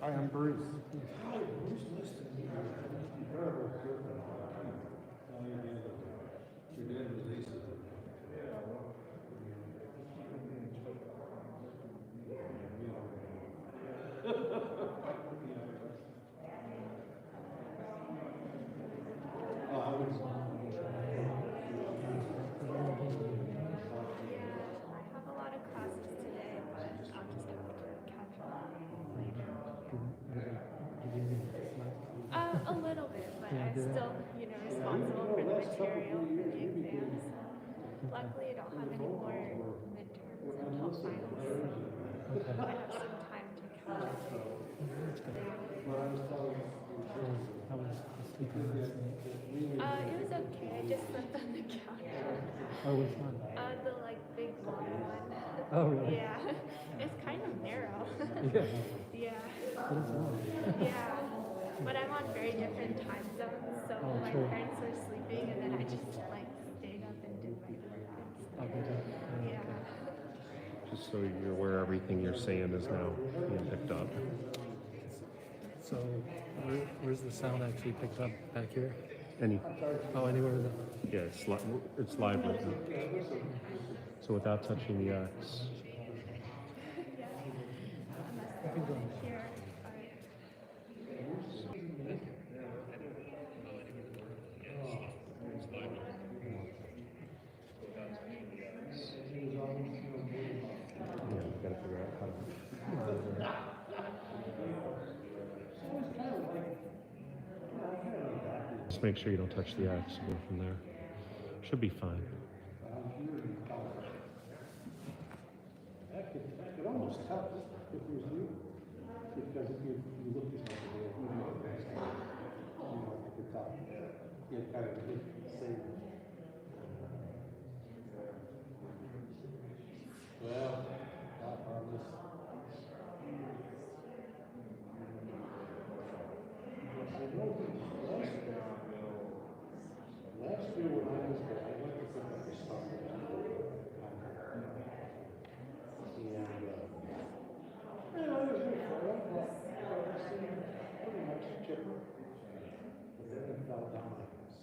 Hi, I'm Bruce. Hi, Bruce. Nice to meet you. Incredible trip. Your dad was Lisa. Oh, I was. I have a lot of classes today, but I'll just have to catch up later. A little bit, but I'm still, responsible for the material for the exams. Luckily, I don't have any more midterms until finals. I have some time to catch up. How was sleeping last night? It was okay. I just slept on the couch. Oh, which one? The big long one. Oh, really? Yeah, it's kind of narrow. Yeah. Yeah. But it's long. Yeah. But I'm on very different time zones, so Oh, my true. parents were sleeping, and then I just stayed up and did my homework and Okay. stuff. Yeah. Just so you're aware, everything you're saying is now being picked up. So, where's the sound actually picked up? Back here? Any, Oh, anywhere that? yeah, it's live right now. So without touching the X, Here. yeah, you gotta figure out how to. Just make sure you don't touch the X. Go from there. Should be fine. I could almost tell if it was you, because if you look at something, at the top, it kind of same. Well, not on this. I know last year when I was there, I went to pick up the stuff. And I was there for a while, but I seemed pretty much chipper. But then it fell down like this.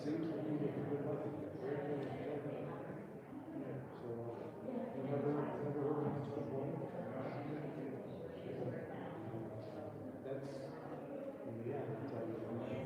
seems to be with a good luck. Very good. So, you never heard of this before? That's, yeah, that's how you know.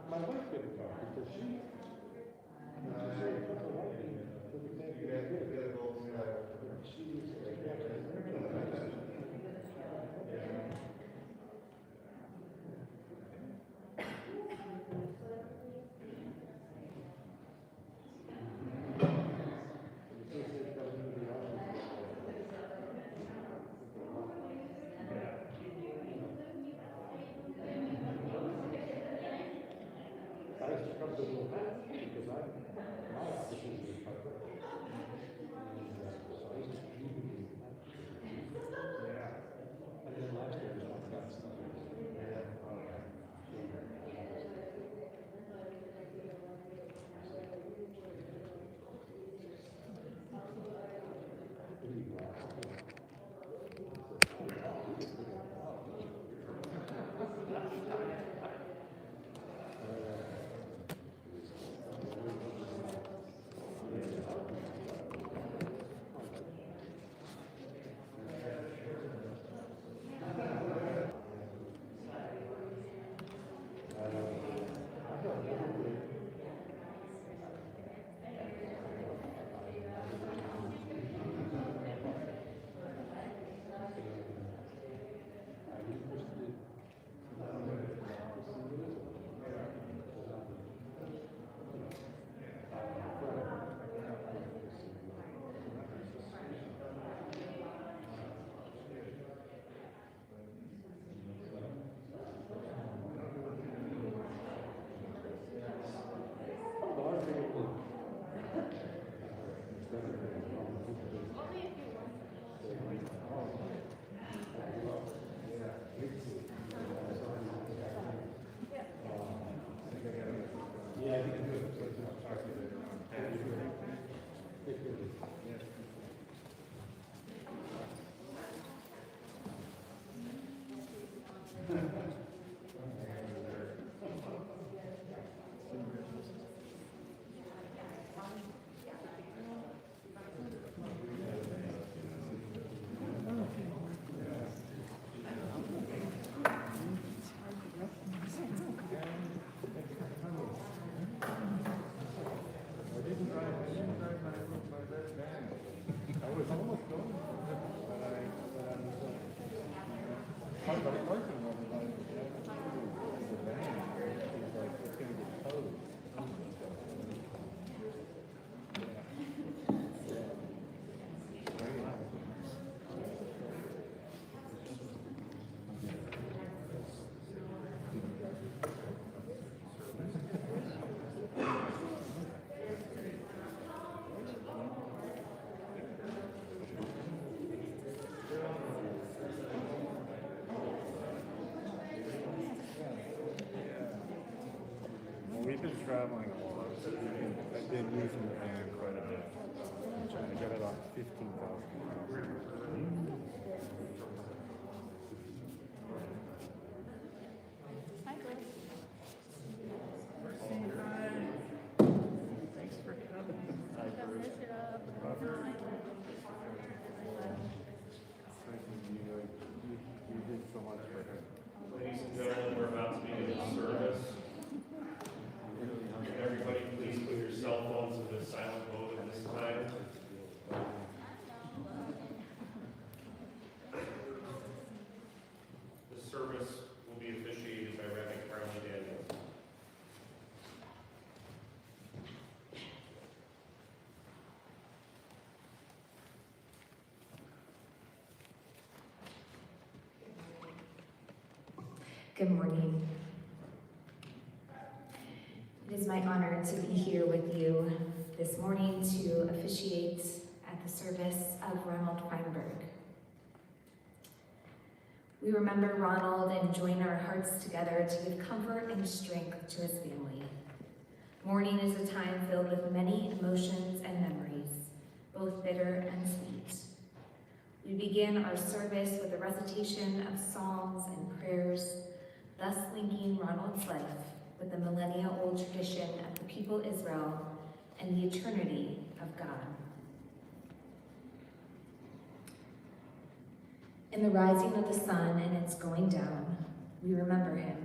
My wife couldn't talk because she said it took a while to get good. She was I used to come to the little house because my office is in the park. So I used to keep it in the house. And then last year I got stuff. Yeah, I think it's good. We've been traveling a lot. I've been using the van quite a bit. I'm trying to get it on 15,000 miles. Hi, Chris. Thanks for coming. Come lift it up. You did so much for her. Ladies and gentlemen, we're about to begin the service. Everybody, please put your cell phones in the silent mode at this time. Good morning. It is my honor to be here with you this morning to officiate at the service of Ronald Feinberg. We remember Ronald and join our hearts together to give comfort and strength to his family. Mourning is a time filled with many emotions and memories, both bitter and sweet. We begin our service with a recitation of psalms and prayers, thus linking Ronald's life with the millennia-old tradition of the people Israel and the eternity of God. In the rising of the sun and its going down, we remember him.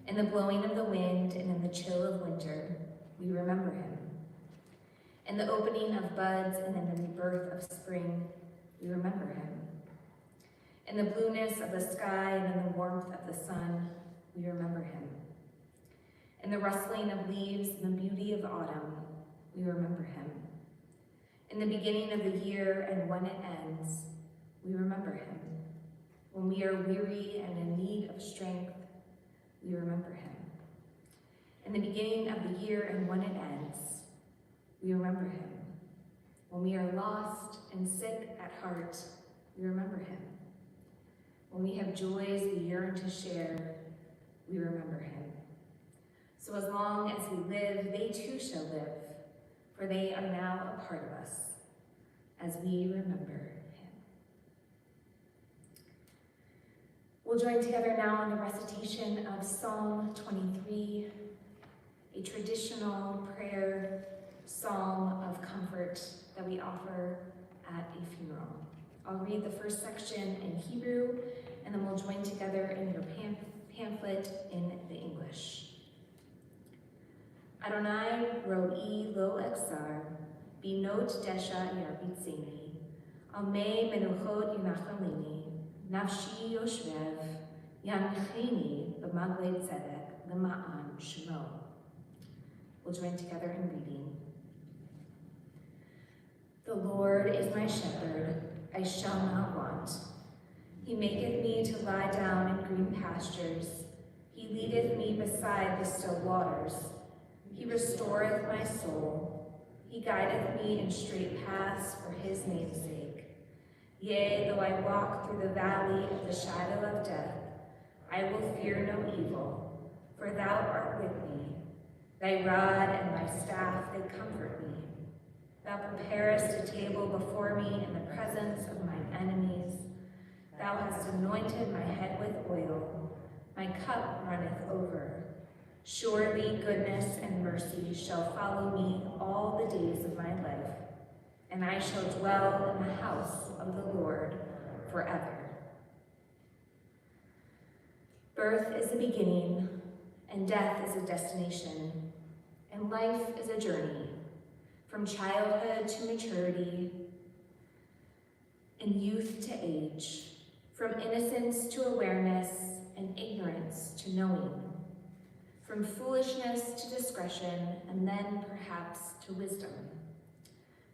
In the blowing of the wind and in the chill of winter, we remember him. In the opening of buds and in the rebirth of spring, we remember him. In the blueness of the sky and in the warmth of the sun, we remember him. In the rustling of leaves and the beauty of autumn, we remember him. In the beginning of the year and when it ends, we remember him. When we are weary and in need of strength, we remember him. In the beginning of the year and when it ends, we remember him. When we are lost and sick at heart, we remember him. When we have joys we yearn to share, we remember him. So as long as we live, they too shall live, for they are now a part of us, as we remember him. We'll join together now in the recitation of Psalm 23, a traditional prayer psalm of comfort that we offer at a funeral. I'll read the first section in Hebrew, and then we'll join together in your pamphlet in the English. Adonai ro'i lo exar, binot desha yarbitzeni, almei menuchot yinachalini, nafshi yoshvev, yancheni b'maglei tzedek, l'ma'an shemo. We'll join together in reading. The Lord is my shepherd, I shall not want. He maketh me to lie down in green pastures. He leadeth me beside the still waters. He restoreth my soul. He guideth me in straight paths for his name's sake. Yea, though I walk through the valley of the shadow of death, I will fear no evil, for thou art with me. Thy rod and thy staff, they comfort me. Thou preparest a table before me in the presence of mine enemies. Thou hast anointed my head with oil. My cup runneth over. Surely goodness and mercy shall follow me all the days of my life, and I shall dwell in the house of the Lord forever. Birth is a beginning, and death is a destination, and life is a journey, from childhood to maturity, and youth to age, from innocence to awareness, and ignorance to knowing, from foolishness to discretion, and then perhaps to wisdom,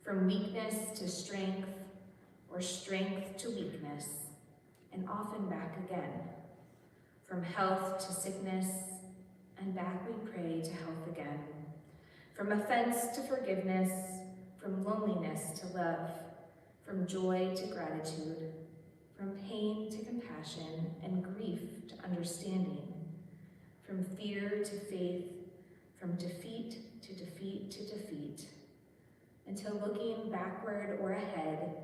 from weakness to strength, or strength to weakness, and often back again, from health to sickness, and back we pray to health again, from offense to forgiveness, from loneliness to love, from joy to gratitude, from pain to compassion, and grief to understanding, from fear to faith, from defeat to defeat to defeat, until looking backward or ahead,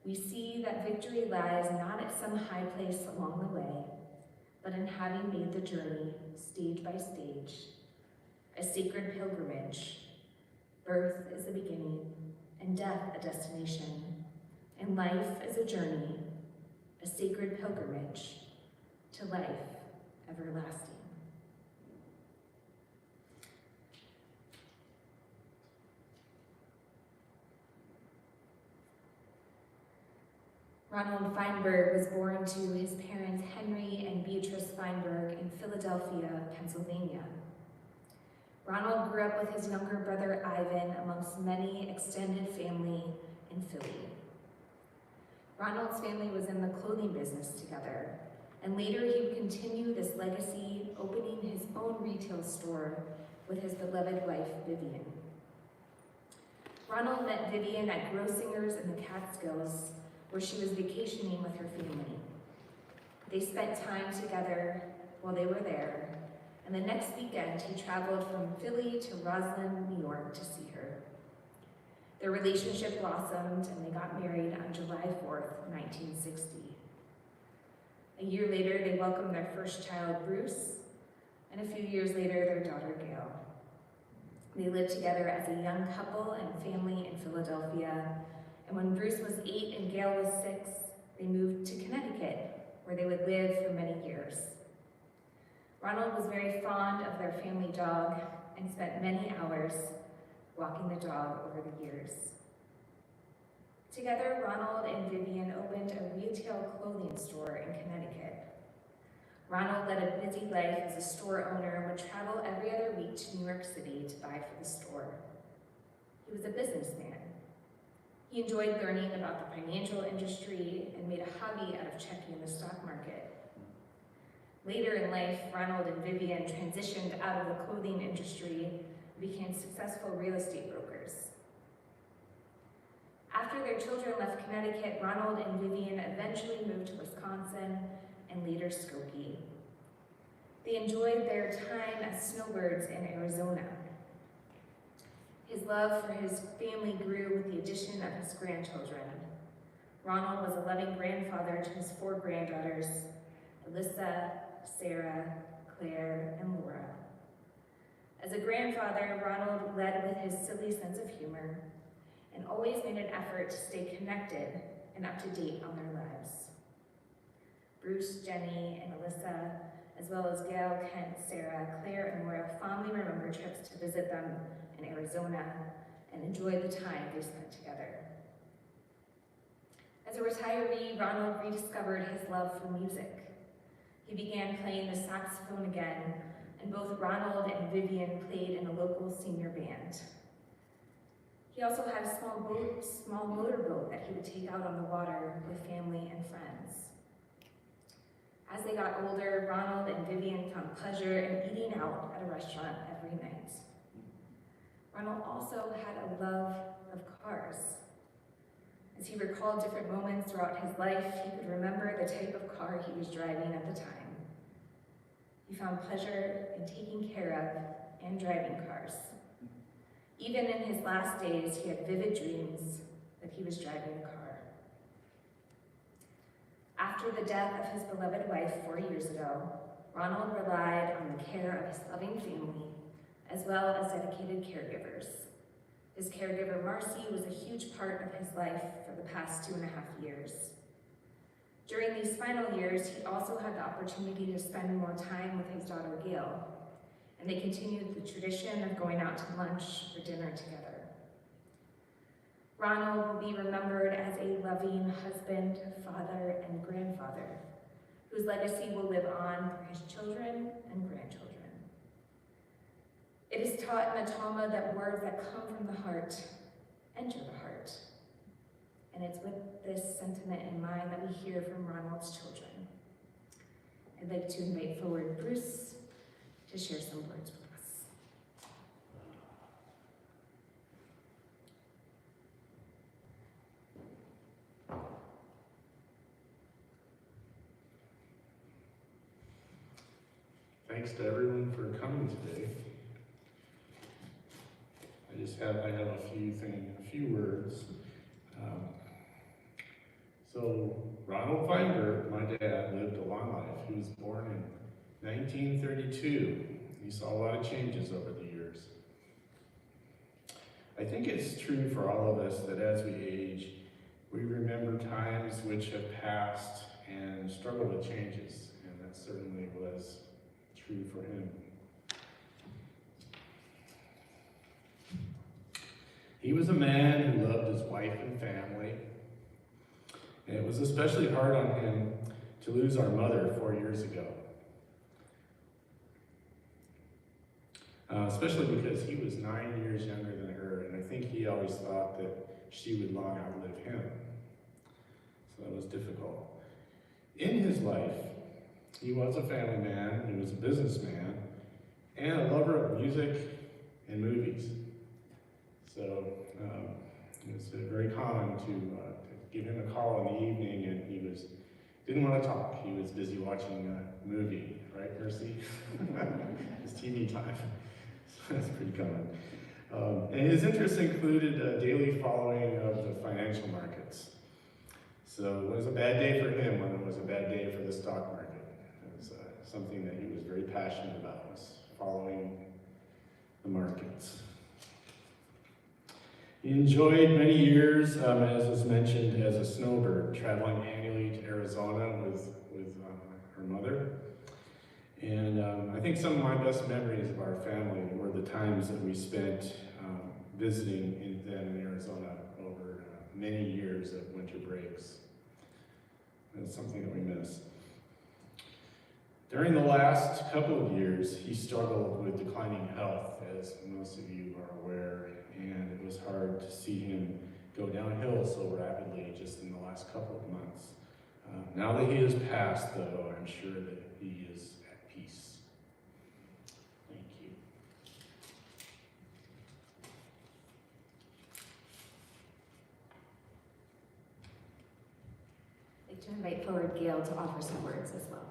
we see that victory lies not at some high place along the way, but in having made the journey stage by stage, a sacred pilgrimage. Birth is a beginning, and death a destination, and life is a journey, a sacred pilgrimage to life everlasting. Ronald Feinberg was born to his parents Henry and Beatrice Feinberg in Philadelphia, Pennsylvania. Ronald grew up with his younger brother Ivan amongst many extended family in Philly. Ronald's family was in the clothing business together, and later he would continue this legacy, opening his own retail store with his beloved wife, Vivian. Ronald met Vivian at Grossinger's in the Catskills, where she was vacationing with her family. They spent time together while they were there, and the next weekend he traveled from Philly to Roslyn, New York to see her. Their relationship blossomed and they got married on July 4th, 1960. A year later, they welcomed their first child, Bruce, and a few years later, their daughter, Gail. They lived together as a young couple and family in Philadelphia, and when Bruce was 8 and Gail was 6, they moved to Connecticut, where they would live for many years. Ronald was very fond of their family dog and spent many hours walking the dog over the years. Together, Ronald and Vivian opened a retail clothing store in Connecticut. Ronald led a busy life as a store owner and would travel every other week to New York City to buy for the store. He was a businessman. He enjoyed learning about the financial industry and made a hobby out of checking the stock market. Later in life, Ronald and Vivian transitioned out of the clothing industry and became successful real estate brokers. After their children left Connecticut, Ronald and Vivian eventually moved to Wisconsin and later Skokie. They enjoyed their time as snowbirds in Arizona. His love for his family grew with the addition of his grandchildren. Ronald was a loving grandfather to his 4 granddaughters, Alyssa, Sarah, Claire, and Laura. As a grandfather, Ronald led with his silly sense of humor and always made an effort to stay connected and up to date on their lives. Bruce, Jenny, and Alyssa, as well as Gail, Kent, Sarah, Claire, and Laura fondly remember trips to visit them in Arizona and enjoy the time they spent together. As a retiree, Ronald rediscovered his love for music. He began playing the saxophone again, and both Ronald and Vivian played in a local senior band. He also had a small motorboat that he would take out on the water with family and friends. As they got older, Ronald and Vivian found pleasure in eating out at a restaurant every night. Ronald also had a love of cars. As he recalled different moments throughout his life, he could remember the type of car he was driving at the time. He found pleasure in taking care of and driving cars. Even in his last days, he had vivid dreams that he was driving a car. After the death of his beloved wife 4 years ago, Ronald relied on the care of his loving family, as well as dedicated caregivers. His caregiver, Marcy, was a huge part of his life for the past 2.5 years. During these final years, he also had the opportunity to spend more time with his daughter, Gail, and they continued the tradition of going out to lunch or dinner together. Ronald will be remembered as a loving husband, father, and grandfather, whose legacy will live on for his children and grandchildren. It is taught in the Talmud that words that come from the heart enter the heart. And it's with this sentiment in mind that we hear from Ronald's children. I'd like to invite forward Bruce to share some words with us. Thanks to everyone for coming today. I have a few words. So Ronald Feinberg, my dad, lived a long life. He was born in 1932. He saw a lot of changes over the years. I think it's true for all of us that as we age, we remember times which have passed and struggle with changes, and that certainly was true for him. He was a man who loved his wife and family, and it was especially hard on him to lose our mother 4 years ago. Especially because he was 9 years younger than her, and I think he always thought that she would long outlive him. So that was difficult. In his life, He was a family man, he was a businessman, and a lover of music and movies. So it was very common to give him a call in the evening, and he didn't want to talk. He was busy watching a movie, right, Mercy? His TV time. So that's pretty common. And his interests included daily following of the financial markets. So it was a bad day for him when it was a bad day for the stock market. It was something that he was very passionate about, was following the markets. He enjoyed many years, as was mentioned, as a snowbird, traveling annually to Arizona with her mother. And I think some of my best memories of our family were the times that we spent visiting in Arizona over many years of winter breaks. It's something that we miss. During the last couple of years, he struggled with declining health, as most of you are aware, and it was hard to see him go downhill so rapidly just in the last couple of months. Now that he has passed, though, I'm sure that he is at peace. Thank you. I'd like to invite forward Gail to offer some words as well.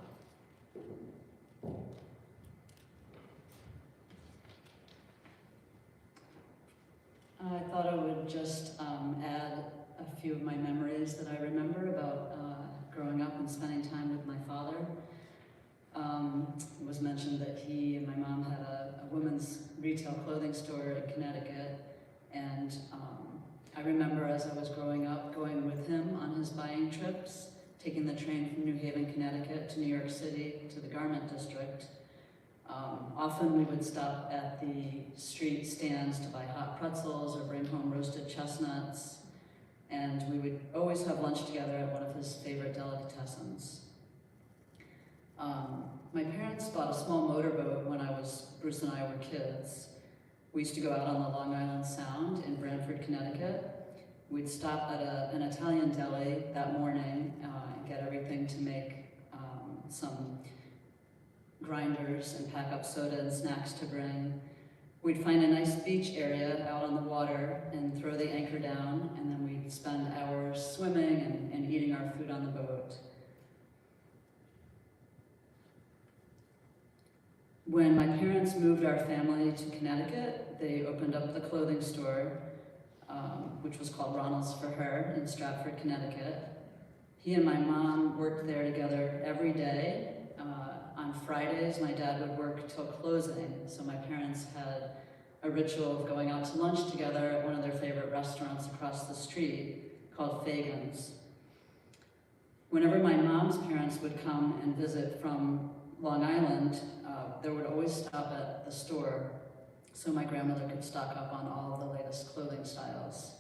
I thought I would just add a few of my memories that I remember about growing up and spending time with my father. It was mentioned that he and my mom had a women's retail clothing store in Connecticut, and I remember as I was growing up going with him on his buying trips, taking the train from New Haven, Connecticut to New York City to the garment district. Often we would stop at the street stands to buy hot pretzels or bring home roasted chestnuts, and we would always have lunch together at one of his favorite delicatessens. My parents bought a small motorboat when Bruce and I were kids. We used to go out on the Long Island Sound in Branford, Connecticut. We'd stop at an Italian deli that morning and get everything to make some grinders and pack up soda and snacks to bring. We'd find a nice beach area out on the water and throw the anchor down, and then we'd spend hours swimming and eating our food on the boat. When my parents moved our family to Connecticut, they opened up the clothing store, which was called Ronald's for Her in Stratford, Connecticut. He and my mom worked there together every day. On Fridays, my dad would work till closing, so my parents had a ritual of going out to lunch together at one of their favorite restaurants across the street called Fagan's. Whenever my mom's parents would come and visit from Long Island, they would always stop at the store so my grandmother could stock up on all of the latest clothing styles.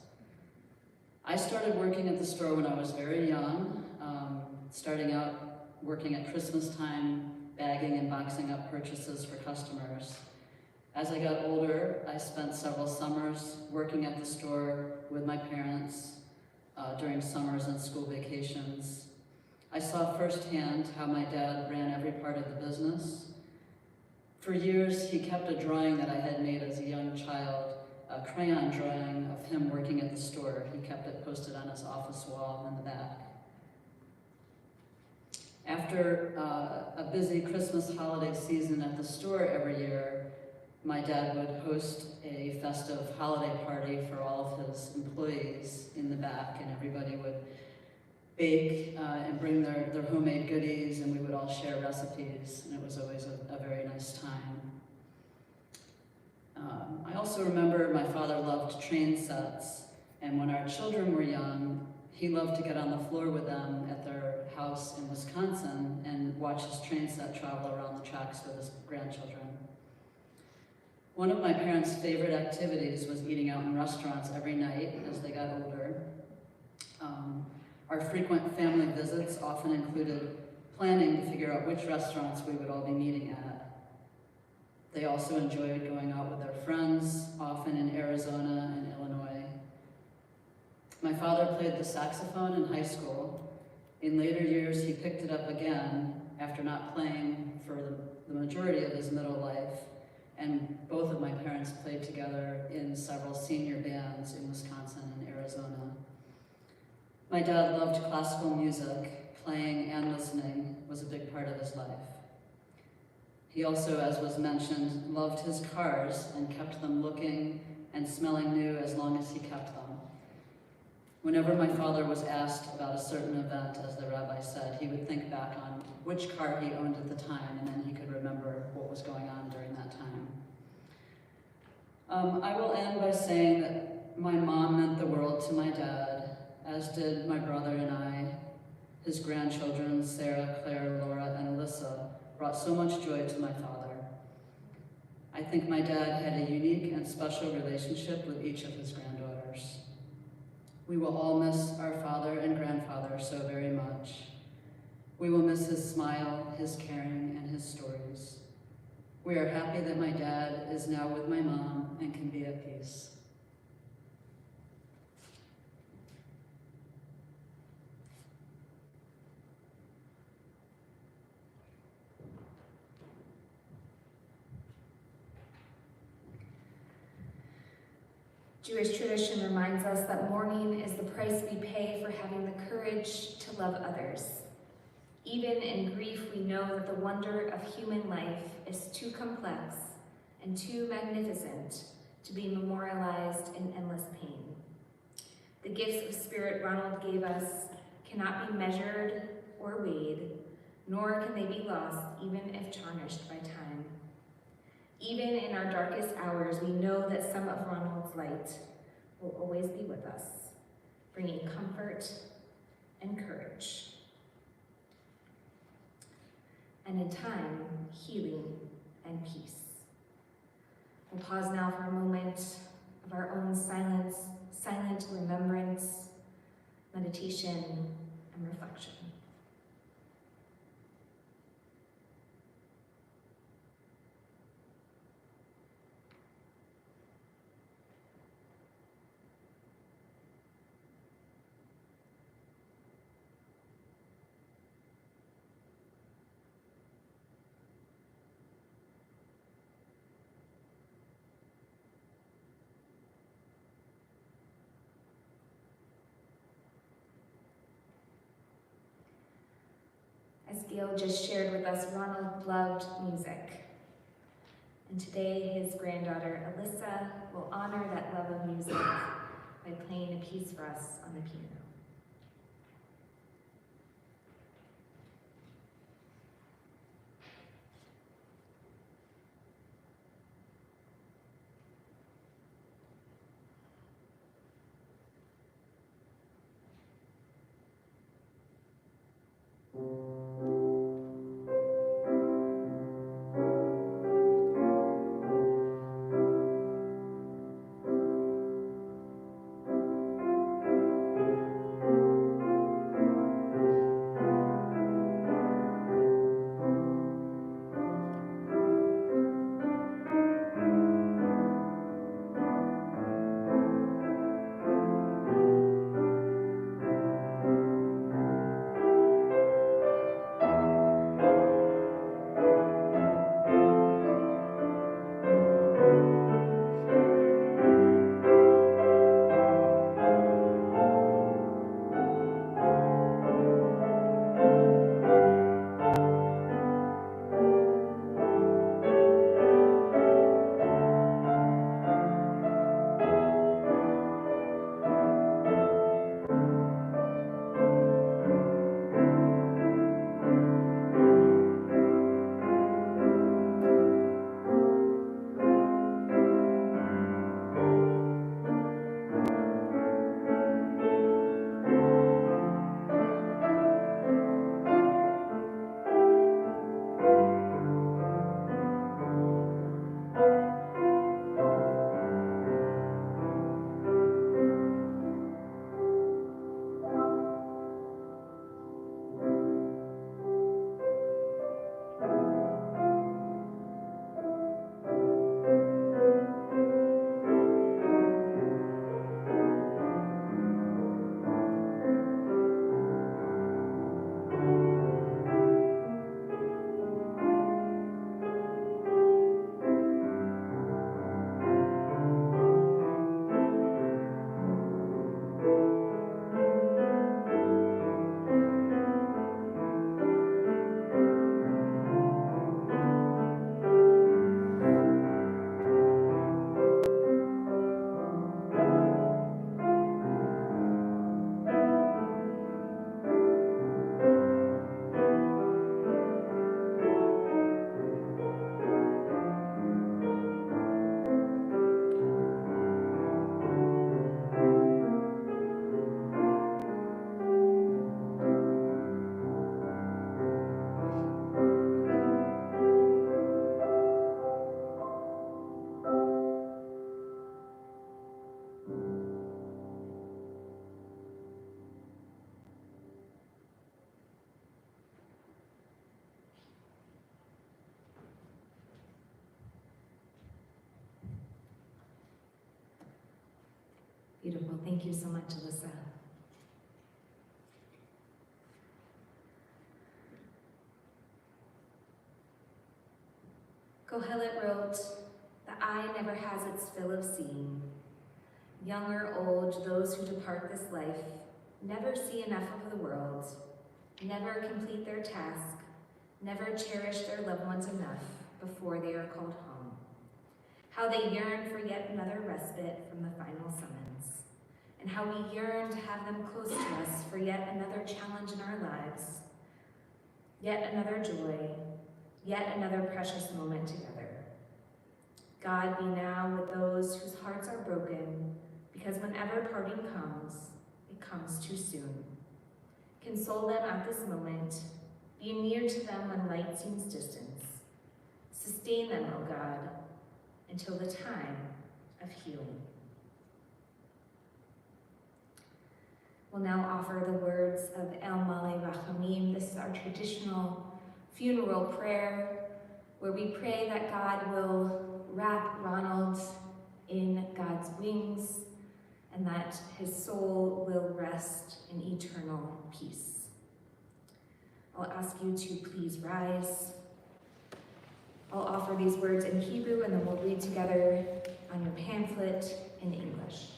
I started working at the store when I was very young, starting out working at Christmas time, bagging and boxing up purchases for customers. As I got older, I spent several summers working at the store with my parents during summers and school vacations. I saw firsthand how my dad ran every part of the business. For years, he kept a drawing that I had made as a young child, a crayon drawing of him working at the store. He kept it posted on his office wall in the back. After a busy Christmas holiday season at the store every year, my dad would host a festive holiday party for all of his employees in the back, and everybody would bake and bring their homemade goodies, and we would all share recipes, and it was always a very nice time. I also remember my father loved train sets, and when our children were young, he loved to get on the floor with them at their house in Wisconsin and watch his train set travel around the tracks with his grandchildren. One of my parents' favorite activities was eating out in restaurants every night as they got older. Our frequent family visits often included planning to figure out which restaurants we would all be meeting at. They also enjoyed going out with their friends, often in Arizona and Illinois. My father played the saxophone in high school, In later years, he picked it up again after not playing for the majority of his middle life, and both of my parents played together in several senior bands in Wisconsin and Arizona. My dad loved classical music. Playing and listening was a big part of his life. He also, as was mentioned, loved his cars and kept them looking and smelling new as long as he kept them. Whenever my father was asked about a certain event, as the rabbi said, he would think back on which car he owned at the time, and then he could remember what was going on during that time. I will end by saying that my mom meant the world to my dad, as did my brother and I. His grandchildren, Sarah, Claire, Laura, and Alyssa, brought so much joy to my father. I think my dad had a unique and special relationship with each of his granddaughters. We will all miss our father and grandfather so very much. We will miss his smile, his caring, and his stories. We are happy that my dad is now with my mom and can be at peace. Jewish tradition reminds us that mourning is the price we pay for having the courage to love others. Even in grief, we know that the wonder of human life is too complex and too magnificent to be memorialized in endless pain. The gifts of spirit Ronald gave us cannot be measured or weighed, nor can they be lost even if tarnished by time. Even in our darkest hours, we know that some of Ronald's light will always be with us, bringing comfort and courage. And in time, healing and peace. We'll pause now for a moment of our own silent remembrance, meditation, and reflection. As Gail just shared with us, Ronald loved music. And today his granddaughter, Alyssa, will honor that love of music by playing a piece for us on the piano. Beautiful. Thank you so much, Alyssa. Kohelet wrote, "The eye never has its fill of seeing. Young or old, those who depart this life never see enough of the world, never complete their task, never cherish their loved ones enough before they are called home. How they yearn for yet another respite from the final summons, and how we yearn to have them close to us for yet another challenge in our lives, yet another joy, yet another precious moment together. God be now with those whose hearts are broken, because whenever parting comes, it comes too soon. Console them at this moment. Be near to them when light seems distant. Sustain them, O God, until the time of healing." We'll now offer the words of El Malay Rachamim. This is our traditional funeral prayer, where we pray that God will wrap Ronald in God's wings and that his soul will rest in eternal peace. I'll ask you to please rise. I'll offer these words in Hebrew and then we'll read together on your pamphlet in English.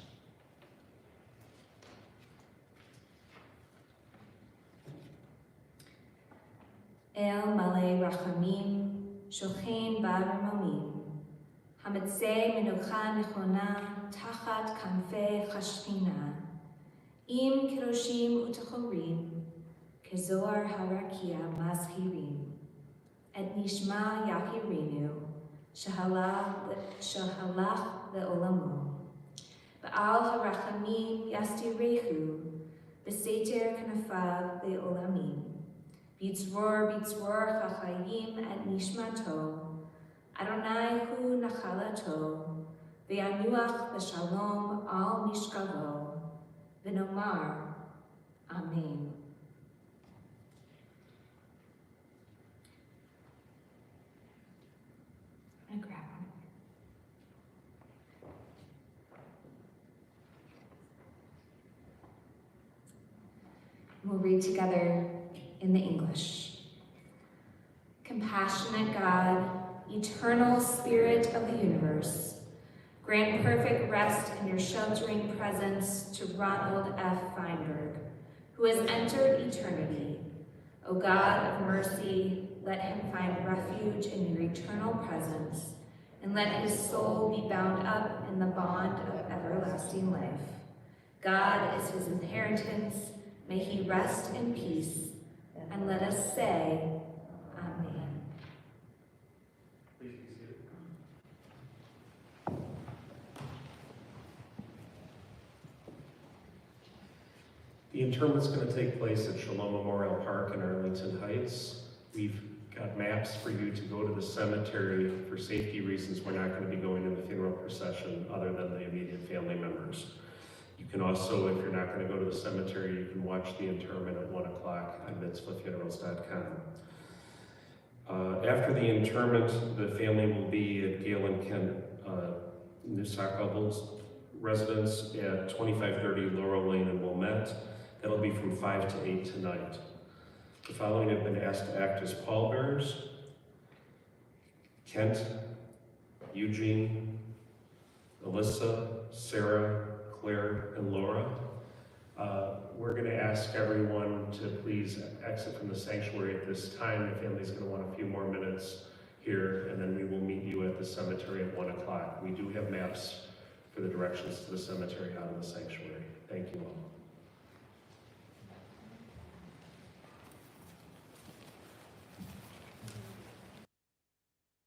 El Malay Rachamim, Shochein Bar Ramamim, Hamitzeh Menucha Nechona, Tachat Kanfei Chashchina, Im Kiroshim Utachorim, Kezoar Harakia Mazhirim, Et Nishma Yahirinu, Shahalach Le'olamu, Ba'al Harachamim Yastirehu, Beseter Kanafav Le'olamim, Bitzror Chachayim Et Nishmato, Adonai Hu Nachalato, Ve'anuach B'Shalom Al Mishkavo, V'nomar, Amen. I'm gonna grab one. We'll read together in the English. Compassionate God, eternal Spirit of the universe, grant perfect rest in your sheltering presence to Ronald F Feinberg, who has entered eternity. O God of mercy, let him find refuge in your eternal presence, and let his soul be bound up in the bond of everlasting life. God is his inheritance. May he rest in peace, and let us say, Amen. Please be seated. The interment's going to take place at Shalom Memorial Park in Arlington Heights. We've got maps for you to go to the cemetery. For safety reasons, we're not going to be going in the funeral procession other than the immediate family members. You can also, if you're not going to go to the cemetery, you can watch the interment at 1 o'clock on mitzvahfunerals.com. After the interment, the family will be at Gail and Ken Nusakabel's residence at 2530 Laurel Lane in Wilmette. That'll be from 5 to 8 tonight. The following have been asked to act as pallbearers: Kent, Eugene, Alyssa, Sarah, Claire, and Laura. We're going to ask everyone to please exit from the sanctuary at this time. The family's going to want a few more minutes here, and then we will meet you at the cemetery at 1 o'clock. We do have maps for the directions to the cemetery out of the sanctuary. Thank you all.